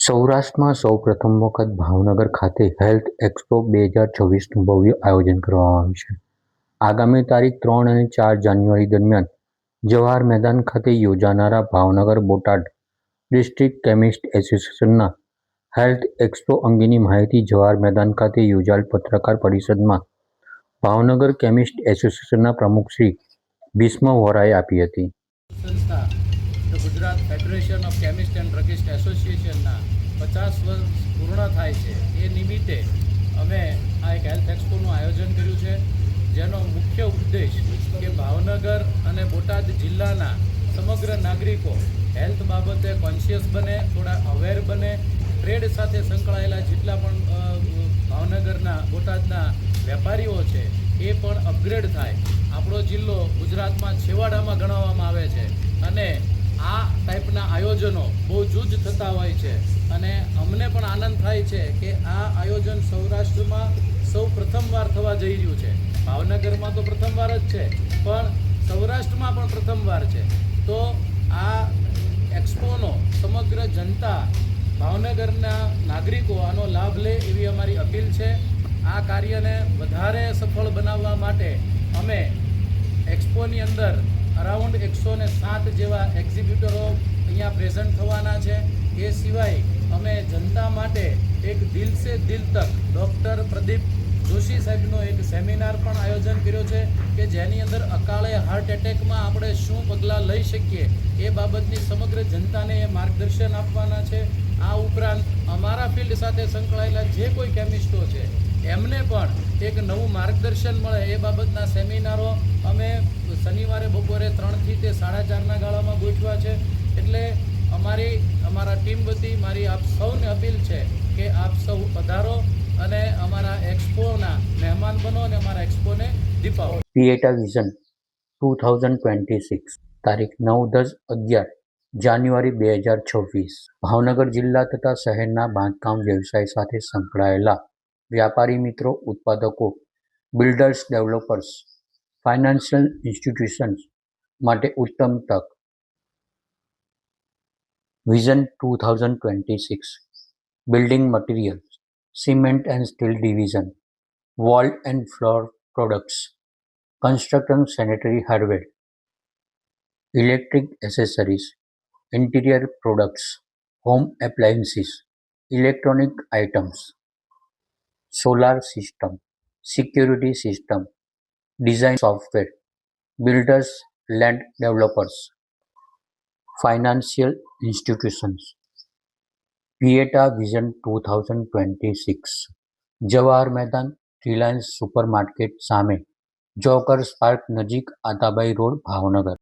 સૌરાષ્ટ્રમાં સૌપ્રથમ વખત ભાવનગર ખાતે હેલ્થ એક્સપો 2026નું ભવ્ય આયોજન કરવામાં આવ્યું છે. આગામી તારીખ 3 અને 4 જાન્યુઆરી દરમિયાન જવાહર મેદાન ખાતે યોજાનારા ભાવનગર બોટાદ ડિસ્ટ્રિક્ટ કેમિસ્ટ એસોસિએશનના હેલ્થ એક્સપો અંગેની માહિતી જવાહર મેદાન ખાતે યોજાયેલ પત્રકાર પરિષદમાં ભાવનગર કેમિસ્ટ એસોસિએશનના પ્રમુખ શ્રી ભીષ્મ વોરાએ આપી હતી. સંસ્થા Gujarat federation of chemist and druggist એસોસિએશનના 50 વર્ષ પૂર્ણ થાય છે એ નિમિત્તે અમે આ એક હેલ્થ એક્સપોનું આયોજન કર્યું છે, જેનો મુખ્ય ઉદ્દેશ કે ભાવનગર અને બોટાદ જિલ્લાના સમગ્ર નાગરિકો હેલ્થ બાબતે કોન્શિયસ બને, થોડા અવેર બને, ટ્રેડ સાથે સંકળાયેલા જેટલા પણ ભાવનગરના બોટાદના વેપારીઓ છે એ પણ અપગ્રેડ થાય. આપણો જિલ્લો ગુજરાતમાં છેવાડામાં ગણવામાં આવે છે અને આ ટાઈપના આયોજનો બહુ જૂજ થતા હોય છે અને અમને પણ આનંદ થાય છે કે આ આયોજન સૌરાષ્ટ્રમાં સૌ પ્રથમવાર થવા જઈ રહ્યું છે. ભાવનગરમાં તો પ્રથમવાર જ છે, પણ સૌરાષ્ટ્રમાં પણ પ્રથમવાર છે. તો આ એક્સપોનો સમગ્ર જનતા, ભાવનગરના નાગરિકો આનો લાભ લે એવી અમારી અપીલ છે. આ કાર્યને વધારે સફળ બનાવવા માટે અમે એક્સપોની અંદર અરાઉન્ડ 107 જેવા એક્ઝિબ્યુટરો અહીંયા પ્રેઝન્ટ થવાના છે. એ સિવાય અમે જનતા માટે એક દિલ સે દિલ તક ડૉક્ટર પ્રદીપ જોશી સાહેબનો એક સેમિનાર પણ આયોજન કર્યો છે કે જેની અંદર અકાળે હાર્ટ એટેકમાં આપણે શું પગલાં લઈ શકીએ એ બાબતની સમગ્ર જનતાને એ માર્ગદર્શન આપવાના છે. આ ઉપરાંત અમારા ફિલ્ડ સાથે સંકળાયેલા જે કોઈ કેમિસ્ટો છે એમને પણ એક નવું માર્ગદર્શન મળે એ બાબતના સેમિનારો અમે શનિવારે બપોરે 3થી તે 4:30ના ગાળામાં ગોઠવ્યા છે. એટલે અમારા ટીમ વતી મારી આપ સૌને અપીલ છે કે આપ સૌ પધારો અને અમારા એક્સપોના મહેમાન બનો અને અમારા એક્સપોને દીપાવો. પીએટા વિઝન 2026 તારીખ 9, 10, 11 જાન્યુઆરી 2026 ભાવનગર જિલ્લા તથા શહેરના બાંધકામ વ્યવસાય સાથે સંકળાયેલા વ્યાપારી મિત્રો, ઉત્પાદકો, બિલ્ડર્સ, ડેવલપર્સ, ફાઇનાન્શિયલ ઇન્સ્ટિટ્યુશન્સ માટે ઉત્તમ તક. Vision 2026 building materials, cement and steel division, wall and floor products, construction sanitary hardware, electric accessories, interior products, home appliances, electronic items, solar system, security system, design software, builders, land developers, financial institutions. પીએટા vision 2026 Jawahar Maidan, Reliance super market સામે, jokers park નજીક, Atabai road, Bhavnagar.